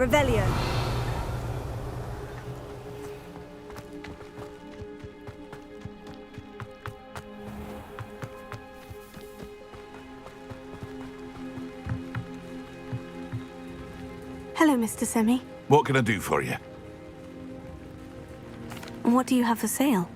Revelio. Hello, Mr. Semi. What can I do for you? What do you have for sale?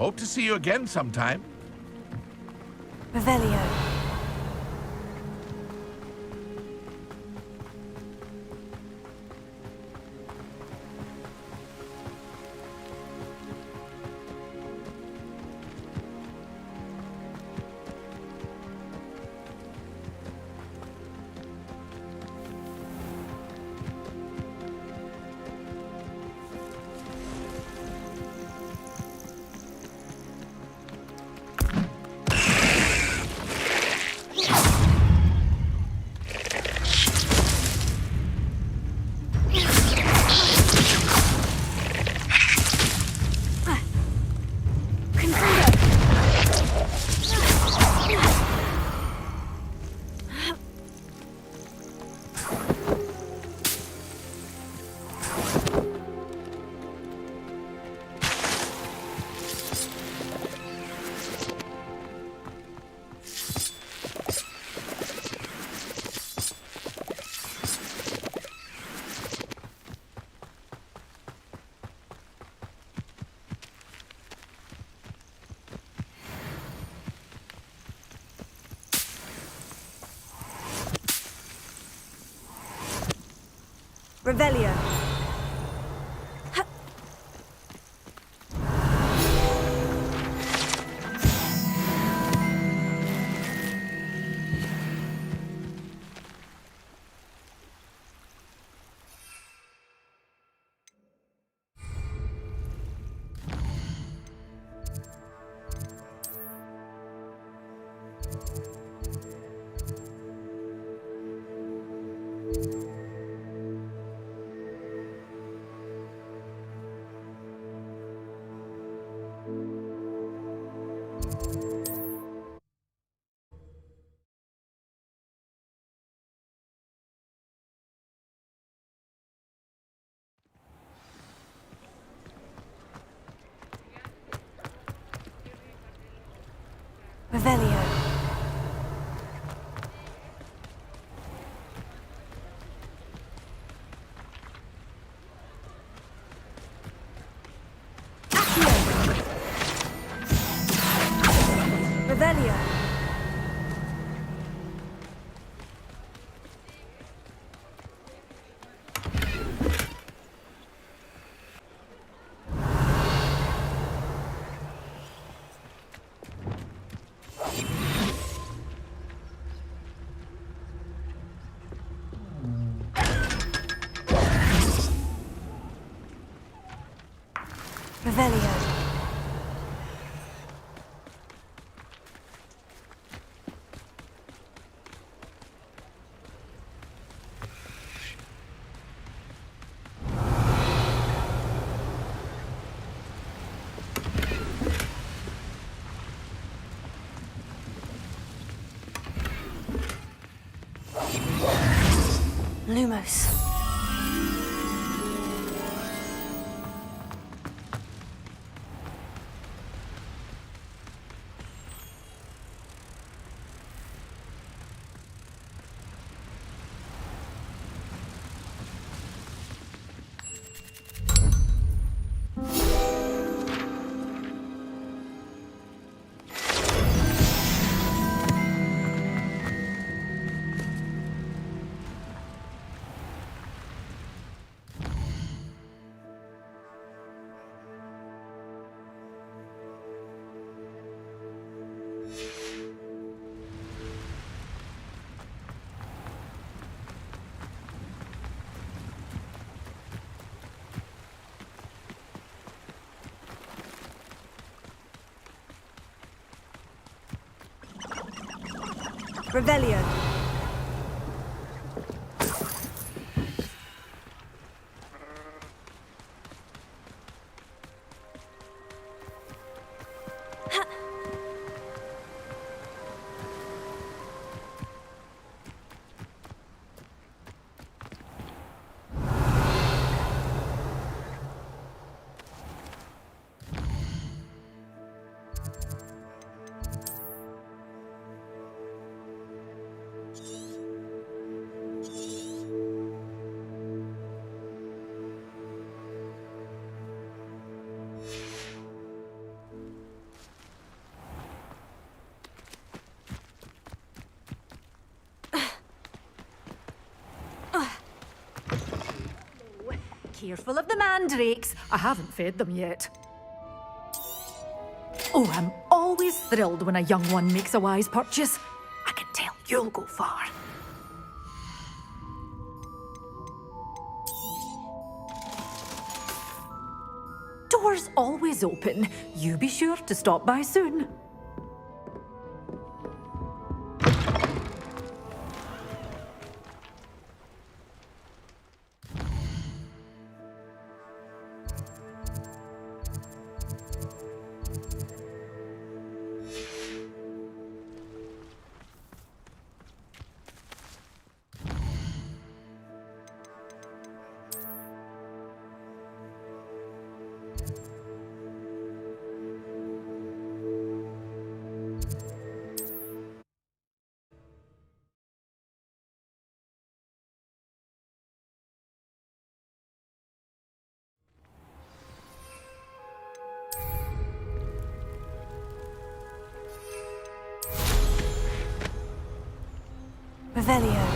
I hope to see you again sometime. Revelio. Revelio. Revelio. Revelio. Revelio. Lumos. Revelio. Careful of the mandrakes. I haven't fed them yet. Oh, I'm always thrilled when a young one makes a wise purchase. I can tell you'll go far. Door's always open. You be sure to stop by soon. Revelio.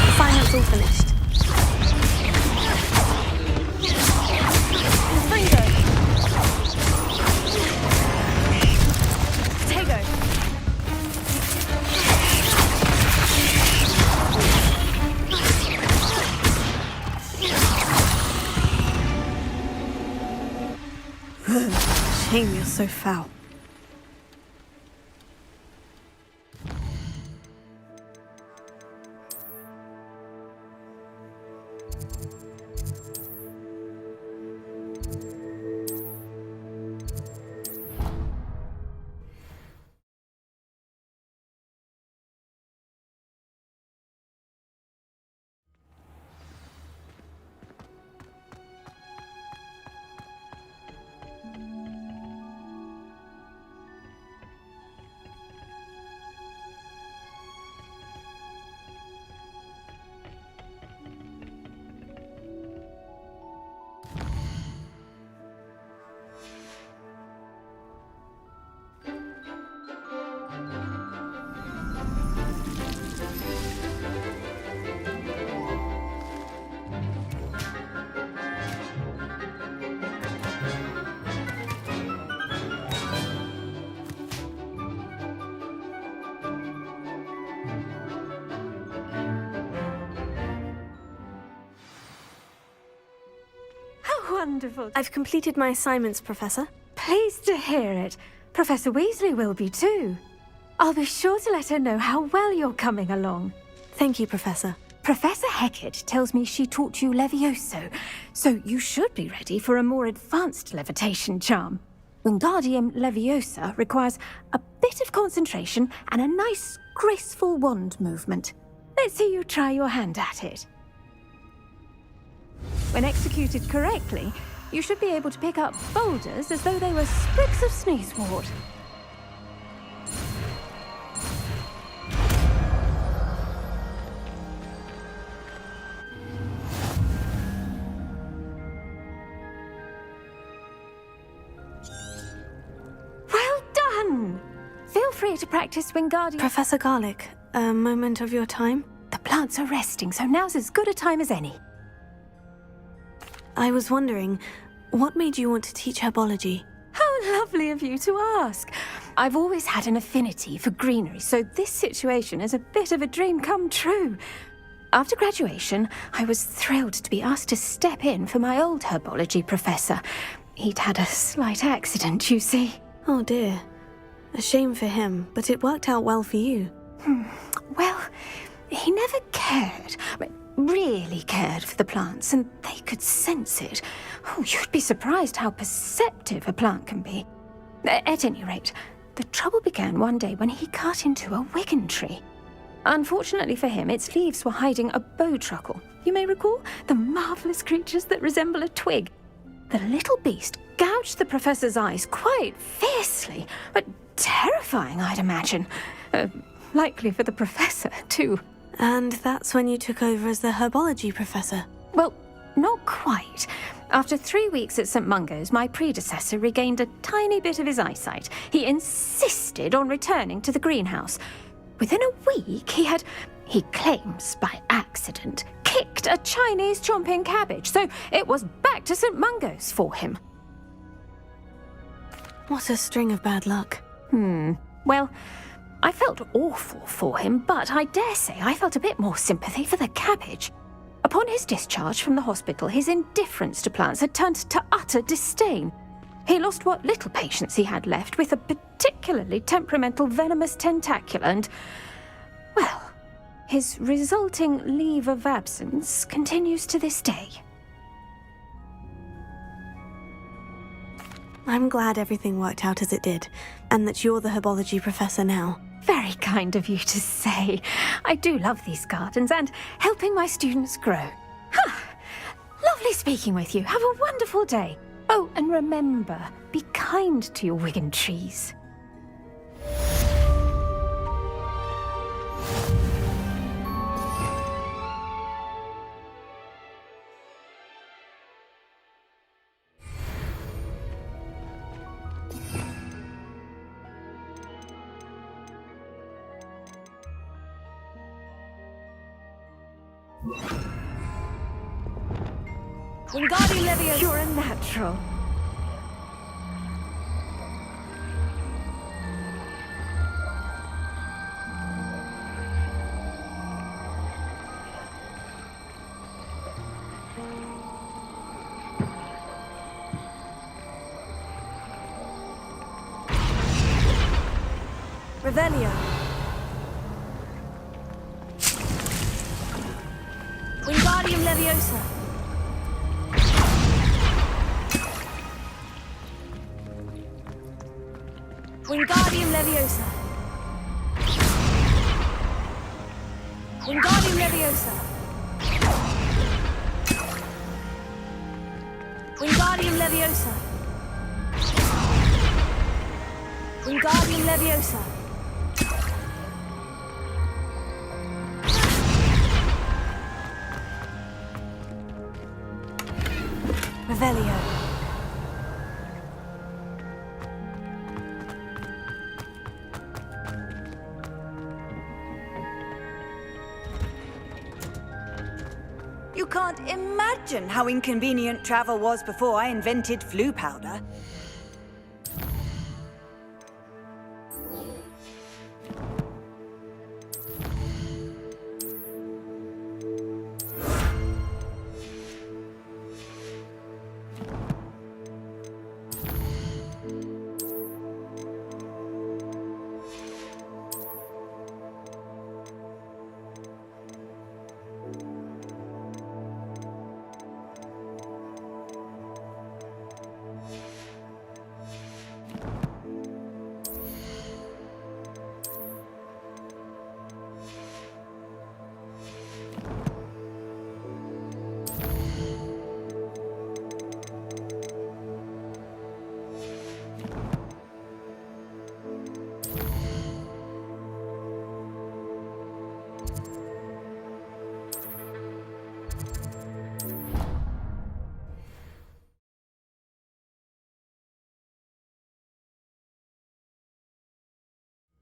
Assignment's all finished. Fringo. Tego. Shame you're so foul. Wonderful. I've completed my assignments, Professor. Pleased to hear it. Professor Weasley will be too. I'll be sure to let her know how well you're coming along. Thank you, Professor. Professor Hecat tells me she taught you Levioso, so you should be ready for a more advanced levitation charm. Wingardium Leviosa requires a bit of concentration and a nice, graceful wand movement. Let's see you try your hand at it. When executed correctly, you should be able to pick up boulders as though they were sprigs of sneezewort. Well done! Feel free to practice Wingardium. Professor Garlick, a moment of your time? The plants are resting, so now's as good a time as any. I was wondering, what made you want to teach herbology? How lovely of you to ask. I've always had an affinity for greenery, so this situation is a bit of a dream come true. After graduation, I was thrilled to be asked to step in for my old herbology professor. He'd had a slight accident, you see. Oh dear. A shame for him, but it worked out well for you. Well, he never cared, really cared for the plants, and they could sense it. Oh, you'd be surprised how perceptive a plant can be. At any rate, the trouble began one day when he cut into a wigan tree. Unfortunately for him, its leaves were hiding a bowtruckle. You may recall the marvellous creatures that resemble a twig. The little beast gouged the professor's eyes quite fiercely, but terrifying, I'd imagine. Likely for the professor, too. And that's when you took over as the herbology professor. Well, not quite. After 3 weeks at St. Mungo's, my predecessor regained a tiny bit of his eyesight. He insisted on returning to the greenhouse. Within a week, he claims by accident, kicked a Chinese chomping cabbage, so it was back to St. Mungo's for him. What a string of bad luck. Well, I felt awful for him, but I dare say I felt a bit more sympathy for the cabbage. Upon his discharge from the hospital, his indifference to plants had turned to utter disdain. He lost what little patience he had left with a particularly temperamental venomous tentacula and, well, his resulting leave of absence continues to this day. I'm glad everything worked out as it did, and that you're the herbology professor now. Very kind of you to say. I do love these gardens and helping my students grow. Lovely speaking with you. Have a wonderful day. Oh, and remember, be kind to your wigan trees. Wingardium Leviosa! You're a natural. Revelio. Wingardium Leviosa. Wingardium Leviosa. Wingardium Leviosa. Wingardium Leviosa. Wingardium Leviosa. Revelio. You can't imagine how inconvenient travel was before I invented flu powder.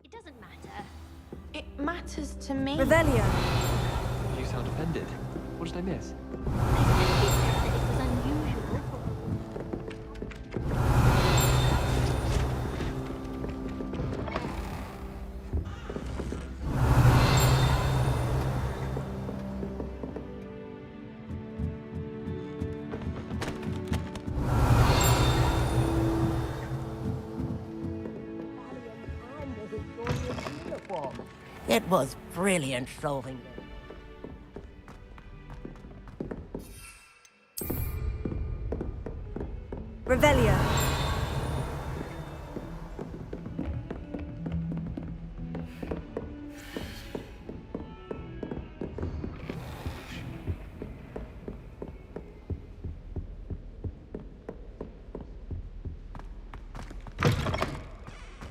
It doesn't matter. It matters to me. Revelio. You sound offended. What did I miss? I think you said it was unusual. It was brilliant solving them. Revelio.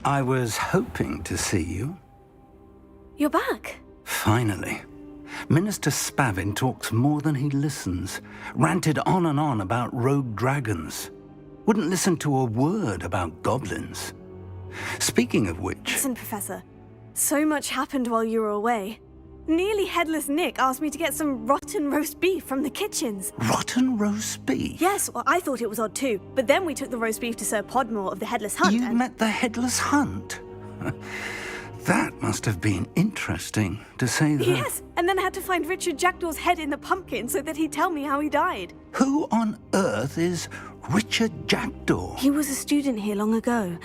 I was hoping to see you. You're back. Finally. Minister Spavin talks more than he listens. Ranted on and on about rogue dragons. Wouldn't listen to a word about goblins. Speaking of which... Listen, Professor. So much happened while you were away. Nearly Headless Nick asked me to get some rotten roast beef from the kitchens. Rotten roast beef? Yes, well, I thought it was odd too. But then we took the roast beef to Sir Podmore of the Headless Hunt. You met the Headless Hunt? That must have been interesting, to say the... Yes, and then I had to find Richard Jackdaw's head in the pumpkin so that he'd tell me how he died. Who on earth is Richard Jackdaw? He was a student here long ago.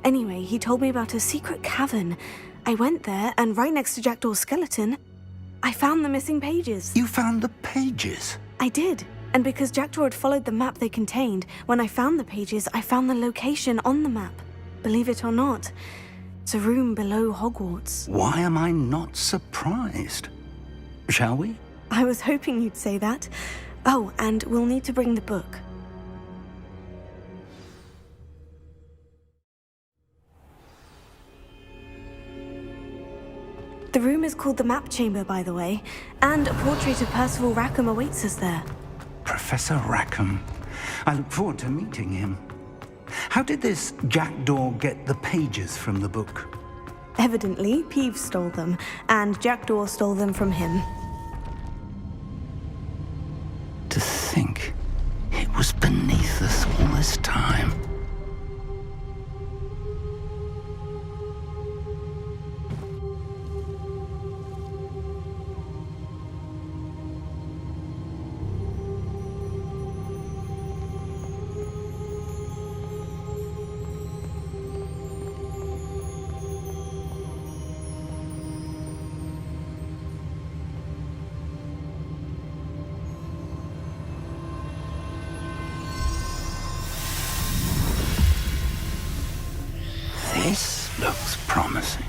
Anyway, he told me about a secret cavern. I went there, and right next to Jackdaw's skeleton, I found the missing pages. You found the pages? I did. And because Jackdaw had followed the map they contained, when I found the pages, I found the location on the map. Believe it or not, it's a room below Hogwarts. Why am I not surprised? Shall we? I was hoping you'd say that. Oh, and we'll need to bring the book. The room is called the Map Chamber, by the way, and a portrait of Percival Rackham awaits us there. Professor Rackham. I look forward to meeting him. How did this Jackdaw get the pages from the book? Evidently, Peeves stole them, and Jackdaw stole them from him. To think it was beneath us all this time. This looks promising.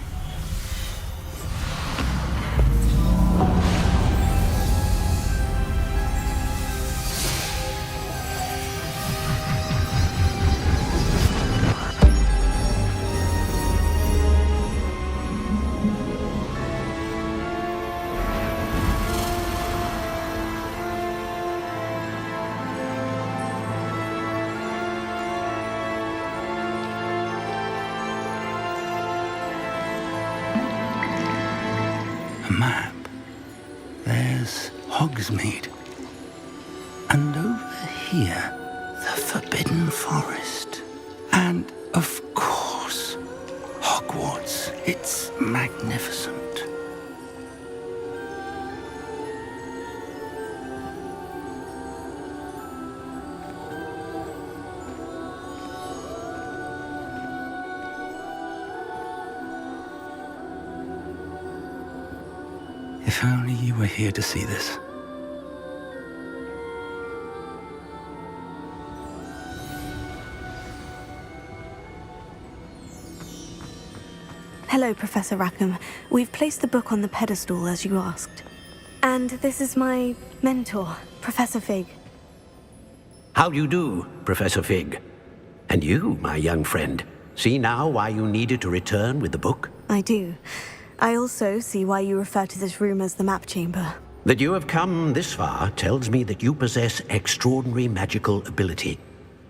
Map. There's Hogsmeade. And over here, the Forbidden Forest. And, of course, Hogwarts. It's magnificent. If only you were here to see this. Hello, Professor Rackham. We've placed the book on the pedestal as you asked. And this is my mentor, Professor Fig. How do you do, Professor Fig? And you, my young friend, see now why you needed to return with the book? I do. I also see why you refer to this room as the Map Chamber. That you have come this far tells me that you possess extraordinary magical ability,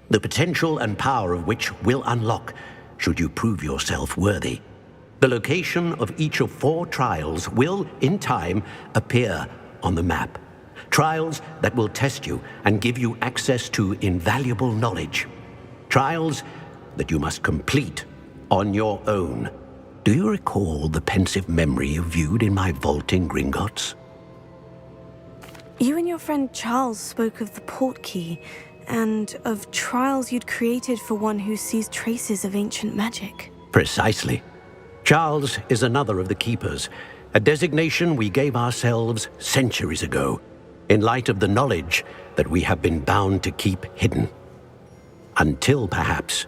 the potential and power of which will unlock should you prove yourself worthy. The location of each of 4 trials will, in time, appear on the map. Trials that will test you and give you access to invaluable knowledge. Trials that you must complete on your own. Do you recall the pensive memory you viewed in my vault in Gringotts? You and your friend Charles spoke of the portkey, and of trials you'd created for one who sees traces of ancient magic. Precisely. Charles is another of the keepers, a designation we gave ourselves centuries ago, in light of the knowledge that we have been bound to keep hidden. Until perhaps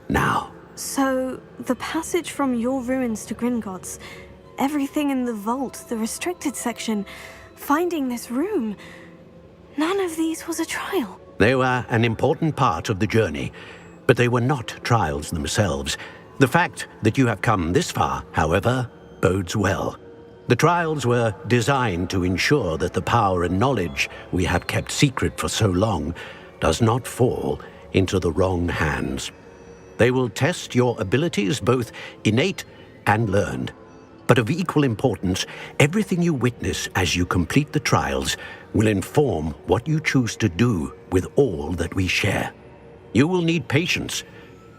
now. So, the passage from your ruins to Gringotts, everything in the vault, the restricted section, finding this room, none of these was a trial. They were an important part of the journey, but they were not trials themselves. The fact that you have come this far, however, bodes well. The trials were designed to ensure that the power and knowledge we have kept secret for so long does not fall into the wrong hands. They will test your abilities, both innate and learned. But of equal importance, everything you witness as you complete the trials will inform what you choose to do with all that we share. You will need patience.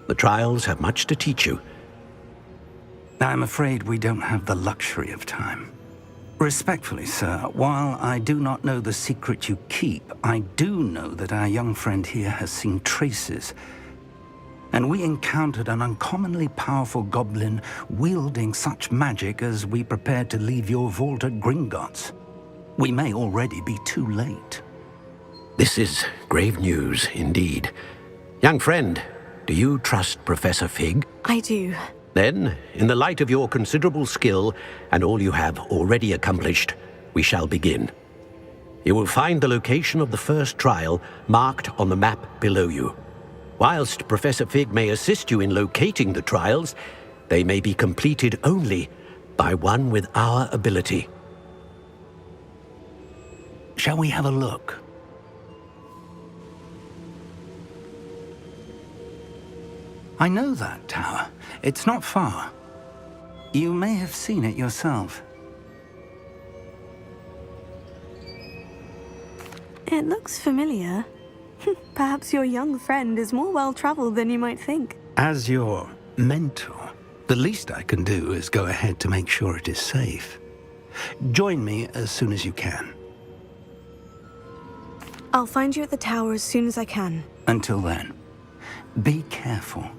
The trials have much to teach you. I'm afraid we don't have the luxury of time. Respectfully, sir, while I do not know the secret you keep, I do know that our young friend here has seen traces. And we encountered an uncommonly powerful goblin wielding such magic as we prepared to leave your vault at Gringotts. We may already be too late. This is grave news indeed. Young friend, do you trust Professor Fig? I do. Then, in the light of your considerable skill and all you have already accomplished, we shall begin. You will find the location of the first trial marked on the map below you. Whilst Professor Fig may assist you in locating the trials, they may be completed only by one with our ability. Shall we have a look? I know that tower. It's not far. You may have seen it yourself. It looks familiar. Perhaps your young friend is more well-traveled than you might think. As your mentor, the least I can do is go ahead to make sure it is safe. Join me as soon as you can. I'll find you at the tower as soon as I can. Until then, be careful,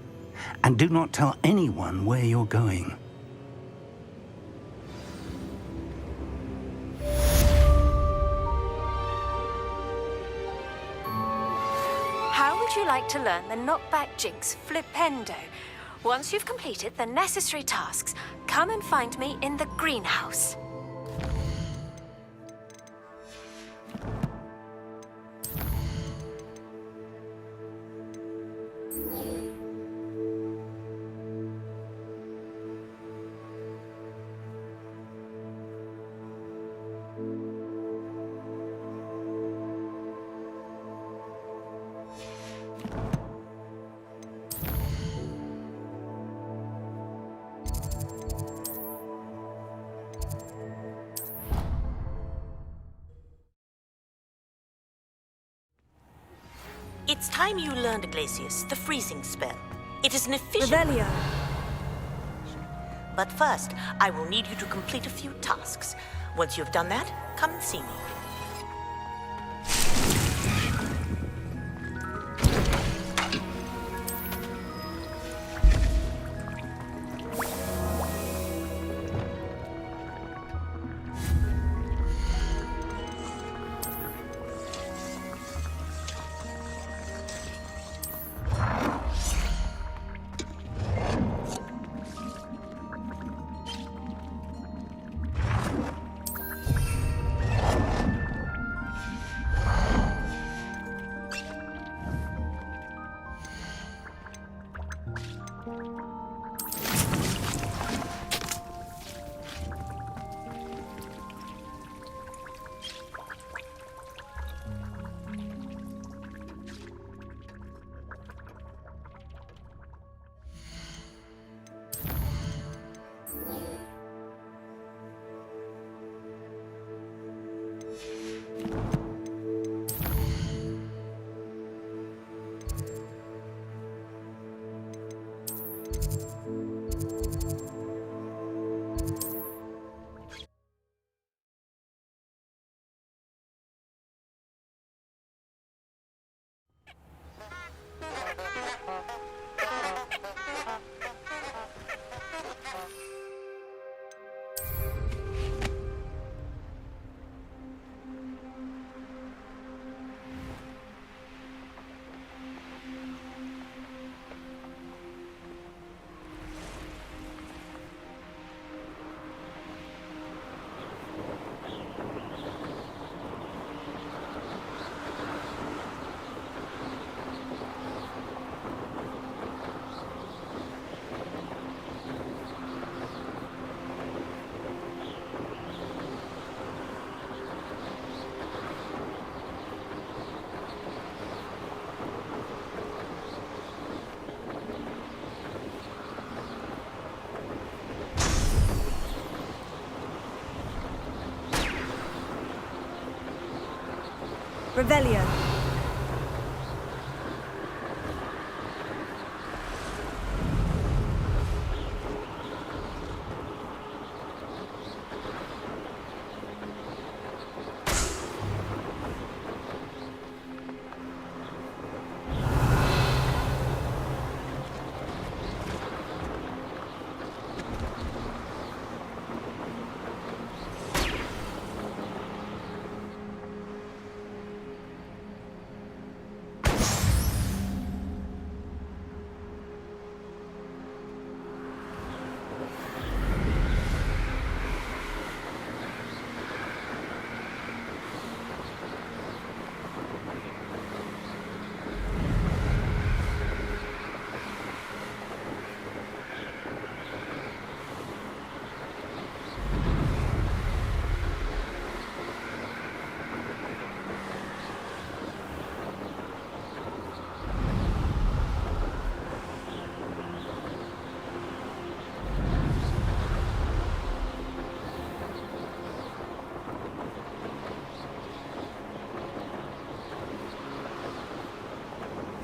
and do not tell anyone where you're going. How would you like to learn the knockback jinx flipendo? Once you've completed the necessary tasks, come and find me in the greenhouse. It's time you learned, Glacius, the freezing spell. It is an efficient... Revelio. But first, I will need you to complete a few tasks. Once you've done that, come and see me. Revelio.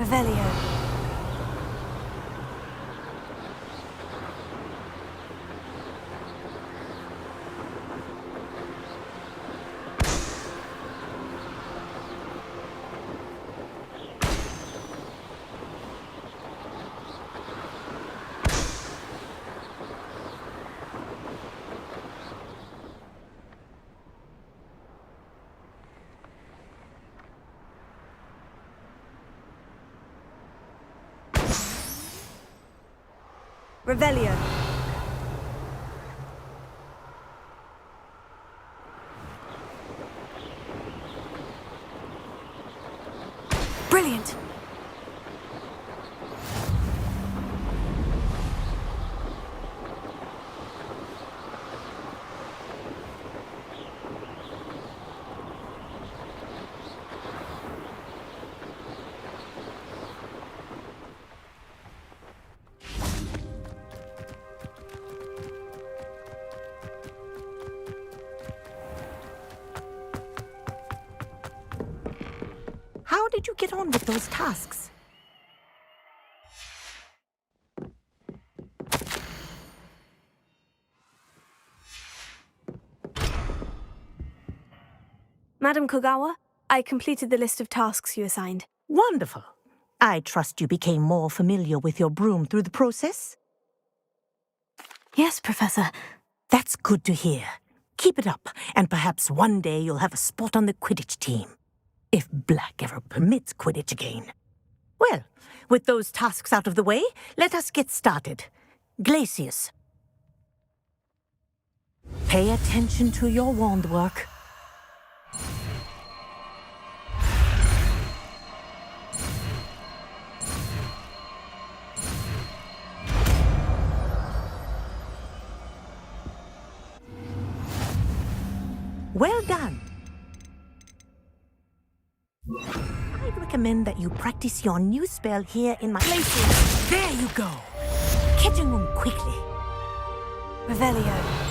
Revelio. Revelio. Brilliant. How did you get on with those tasks? Madam Kogawa, I completed the list of tasks you assigned. Wonderful. I trust you became more familiar with your broom through the process? Yes, Professor. That's good to hear. Keep it up, and perhaps one day you'll have a spot on the Quidditch team. If Black ever permits Quidditch again. Well, with those tasks out of the way, let us get started. Glacius. Pay attention to your wand work. Well done. I'd recommend that you practice your new spell here in my Glacius. There you go. Catching them quickly. Revelio.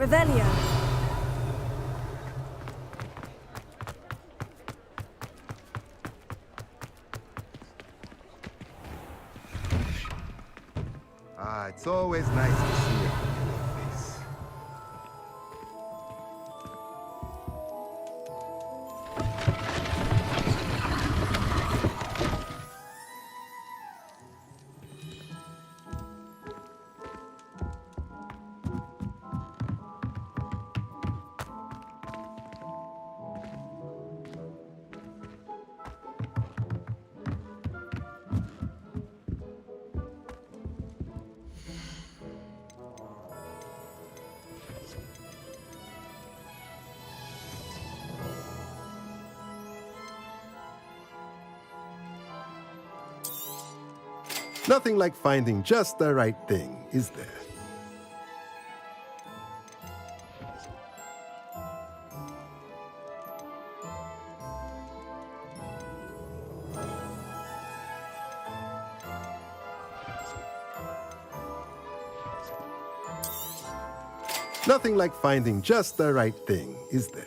Revelio. Ah, it's always nice to see a familiar face. Nothing like finding just the right thing, is there? Nothing like finding just the right thing, is there?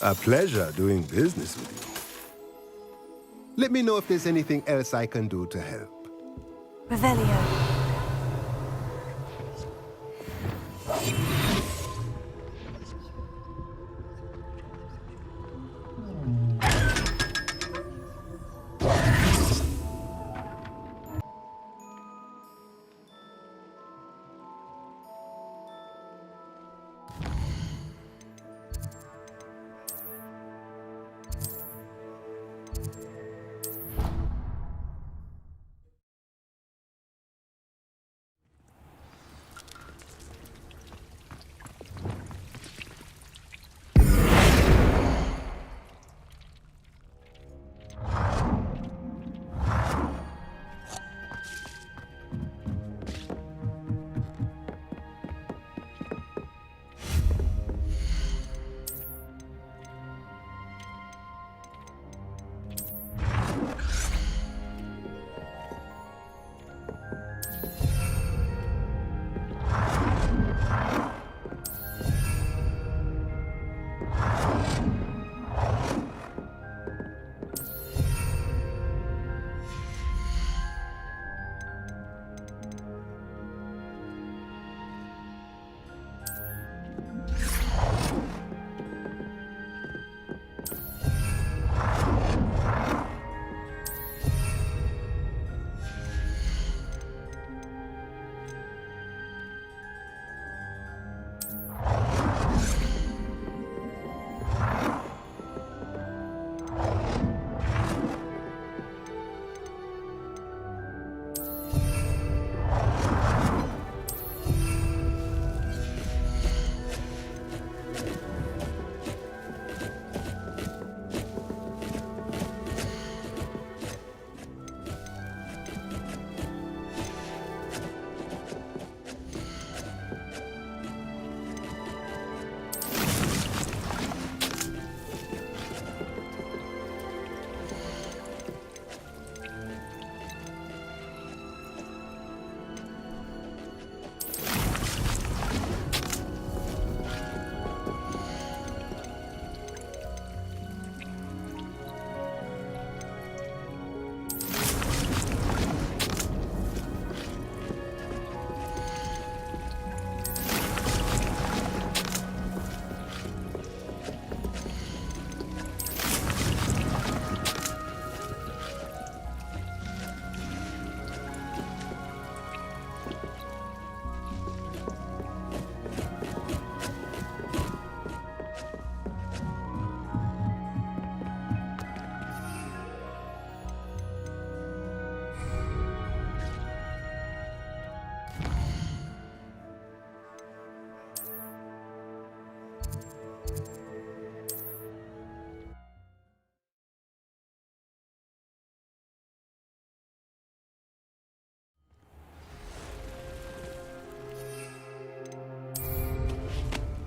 A pleasure doing business with you. Let me know if there's anything else I can do to help. Revelio.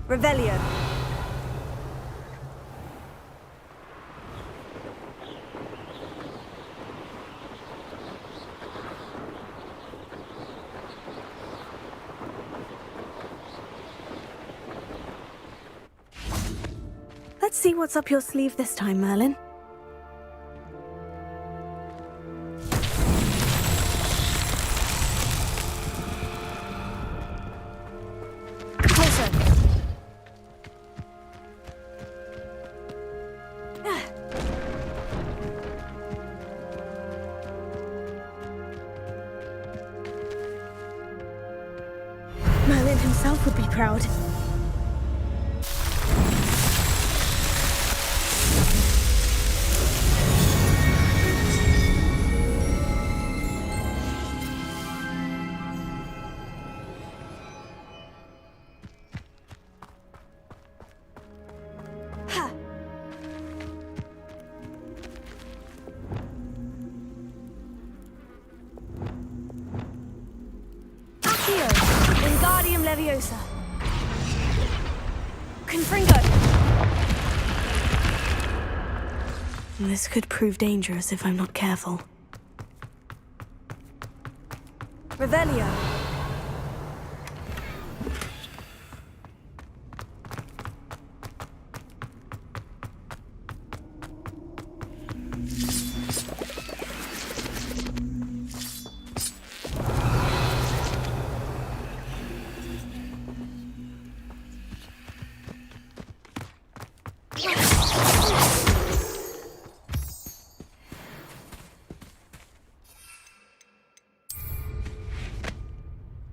Revelio. see what's up your sleeve this time, Merlin. Merlin himself would be proud. Wingardium Leviosa. Confringo. This could prove dangerous if I'm not careful. Revelio.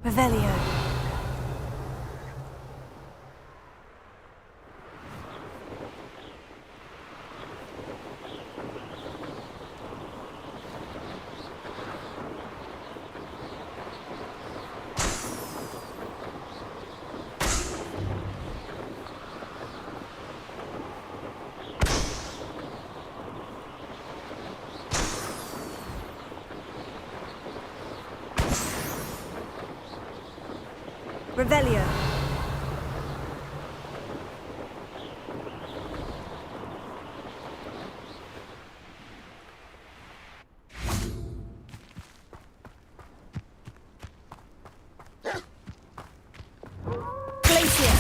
Revelio. Revelio. Glacier.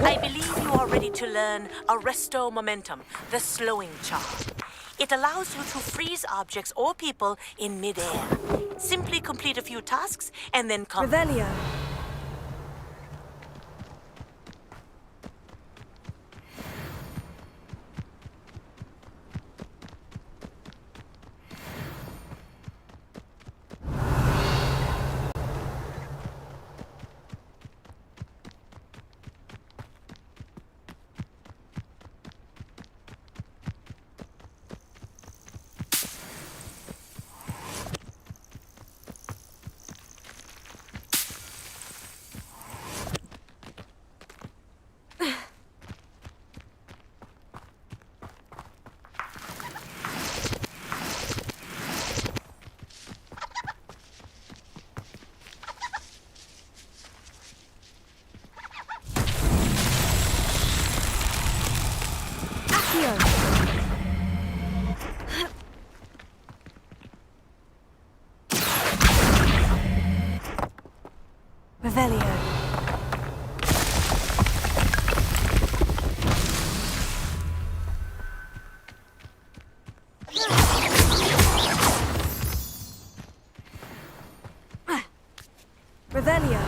I believe you are ready to learn Arresto Momentum, the slowing charm. It allows you to freeze objects or people in midair. Simply complete a few tasks and then come. Revelio. Revelio. Revelio.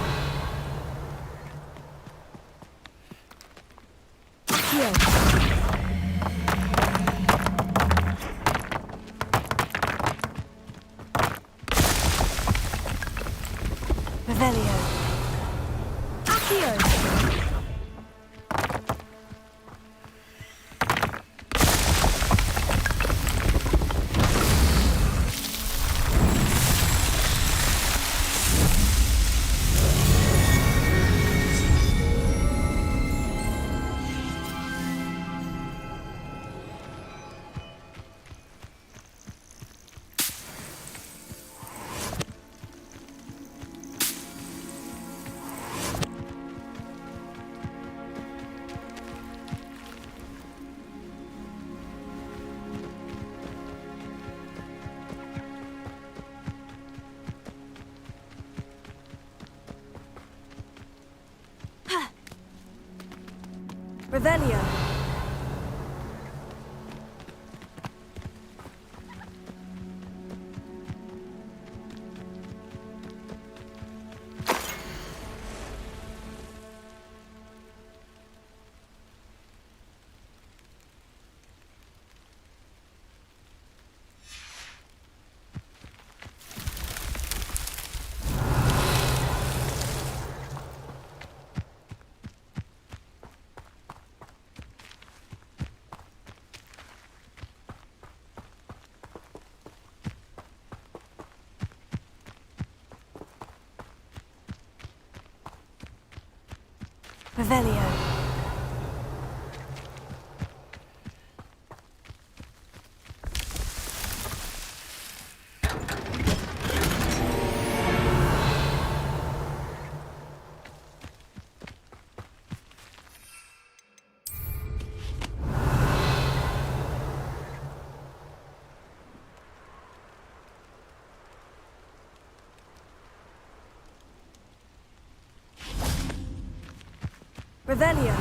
Accio. Revelio. Accio. Revelio. Revelio. Revelio.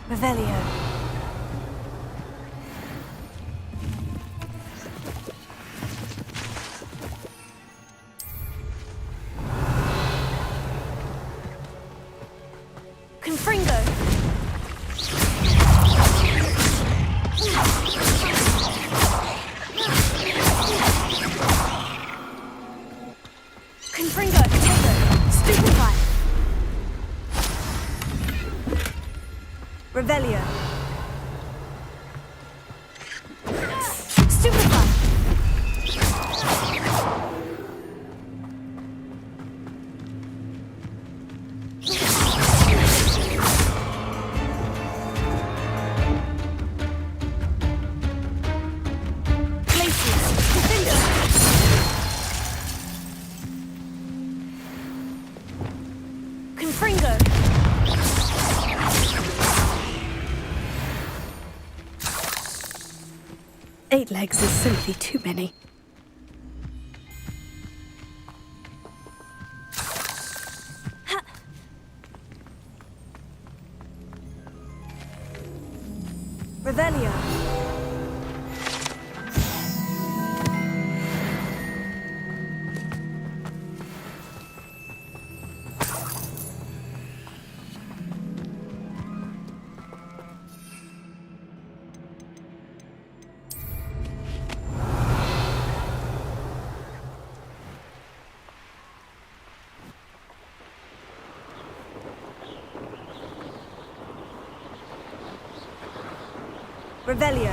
Revelio. Confringo. Confringo. Stupefy. Revelio. Stupefy. Confringo. 8 legs is simply too many. Revelio. Revelio.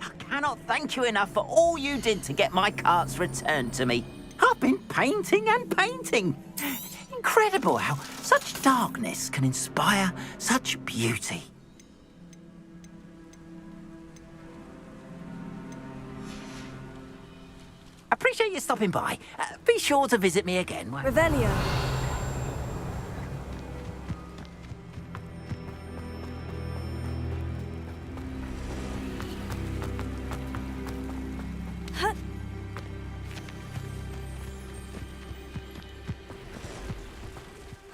I cannot thank you enough for all you did to get my carts returned to me. I've been painting and painting. Incredible how such darkness can inspire such beauty. Appreciate you stopping by. Be sure to visit me again. Revelio.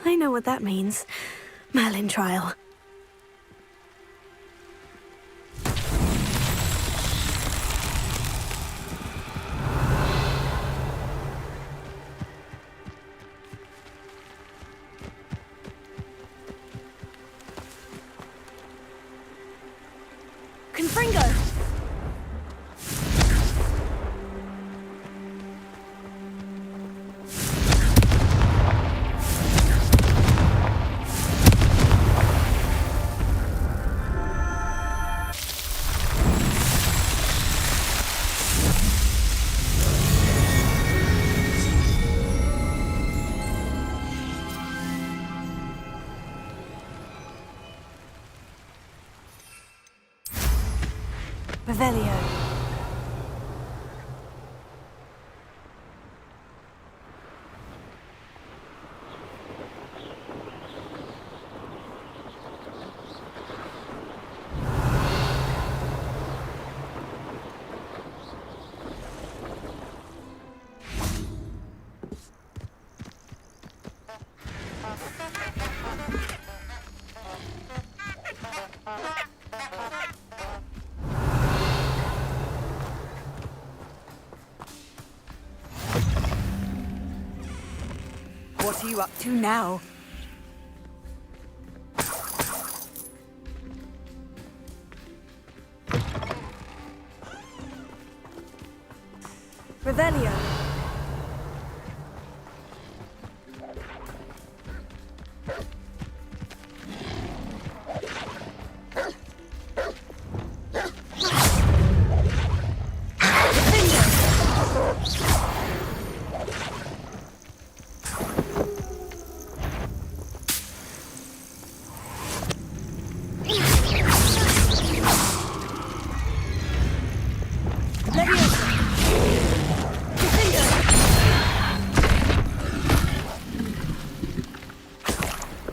I know what that means. Merlin trial. Confringo! Revelio. What are you up to now? Revelio.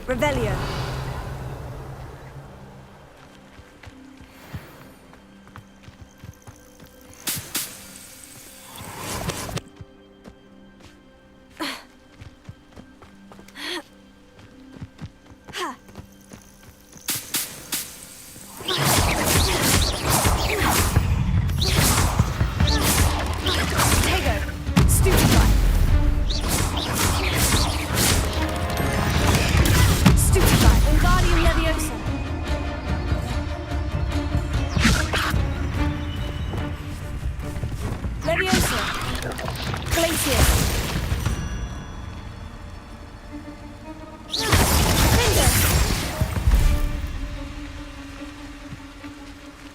Revelio.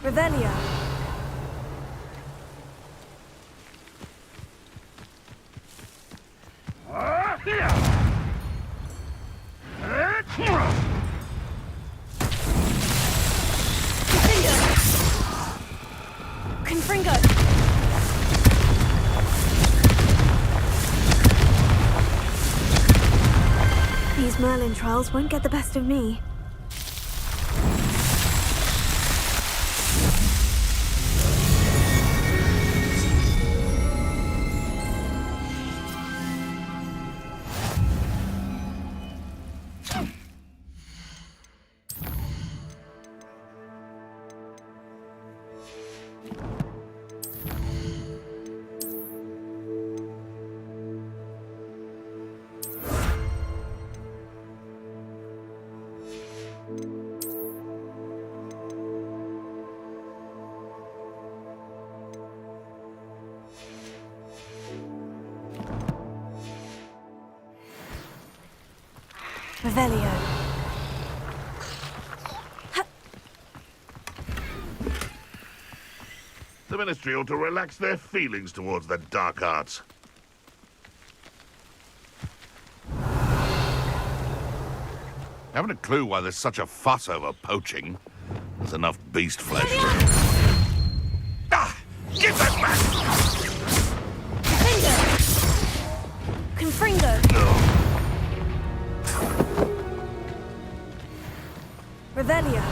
Revelio. Confringo. These Merlin trials won't get the best of me. Revelio. The Ministry ought to relax their feelings towards the dark arts. Haven't a clue why there's such a fuss over poaching. There's enough beast flesh. Ah! Give that back! Confringo. Revelio.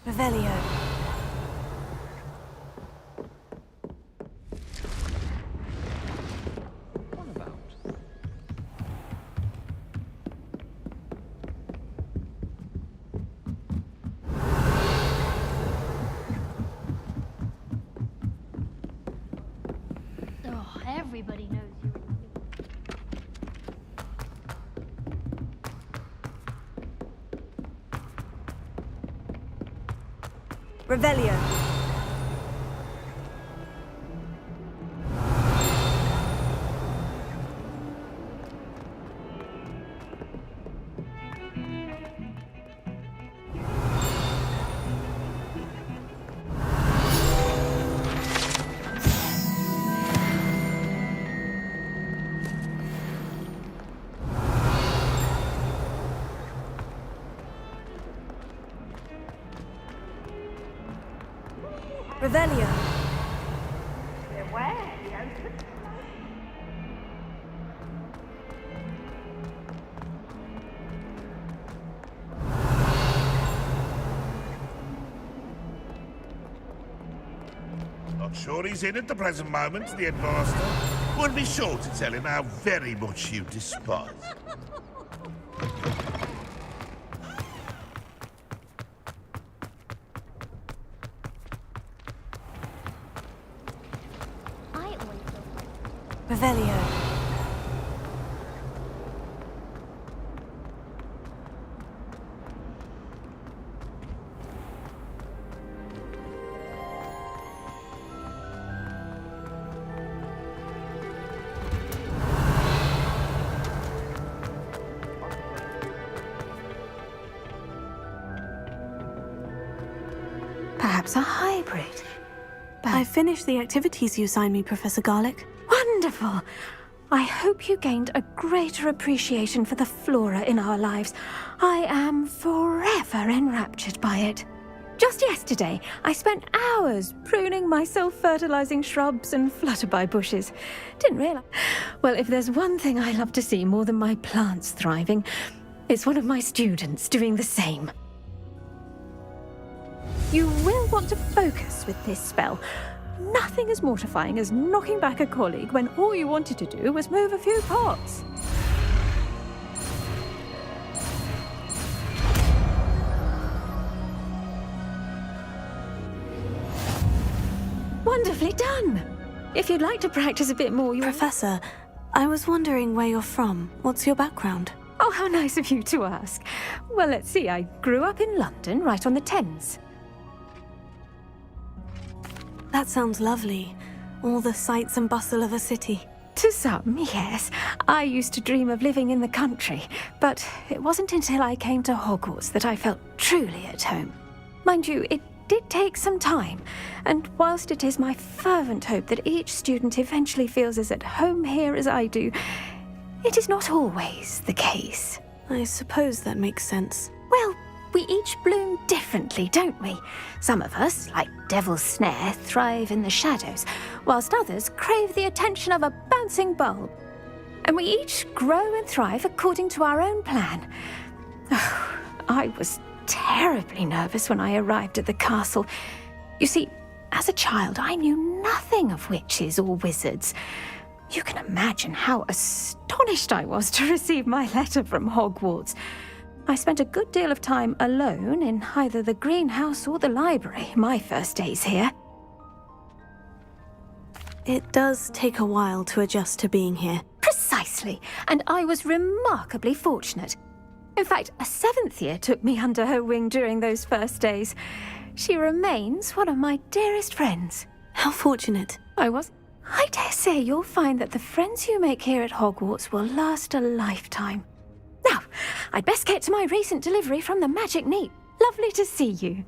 Revelio. What about? Oh, everybody knows you. Revelio. Revelio. Not sure he's in at the present moment, the headmaster. Would be sure to tell him how very much you despise him. Revelio. Perhaps a hybrid. I finished the activities you signed me, Professor Garlick. Wonderful! I hope you gained a greater appreciation for the flora in our lives. I am forever enraptured by it. Just yesterday, I spent hours pruning my self-fertilizing shrubs and flutterby bushes. Didn't realize... Well, if there's one thing I love to see more than my plants thriving, it's one of my students doing the same. You will want to focus with this spell. Nothing as mortifying as knocking back a colleague when all you wanted to do was move a few pots. Wonderfully done! If you'd like to practice a bit more, Professor, I was wondering where you're from. What's your background? Oh, how nice of you to ask. Well, let's see. I grew up in London, right on the Thames. That sounds lovely. All the sights and bustle of a city. To some, yes. I used to dream of living in the country, but it wasn't until I came to Hogwarts that I felt truly at home. Mind you, it did take some time, and whilst it is my fervent hope that each student eventually feels as at home here as I do, it is not always the case. I suppose that makes sense. Well, we each bloom differently, don't we? Some of us, like Devil's Snare, thrive in the shadows, whilst others crave the attention of a bouncing bulb. And we each grow and thrive according to our own plan. Oh, I was terribly nervous when I arrived at the castle. You see, as a child, I knew nothing of witches or wizards. You can imagine how astonished I was to receive my letter from Hogwarts. I spent a good deal of time alone in either the greenhouse or the library my first days here. It does take a while to adjust to being here. Precisely, and I was remarkably fortunate. In fact, a 7th year took me under her wing during those first days. She remains one of my dearest friends. How fortunate. I was. I dare say you'll find that the friends you make here at Hogwarts will last a lifetime. Now, I'd best get to my recent delivery from the Magic Neat. Lovely to see you.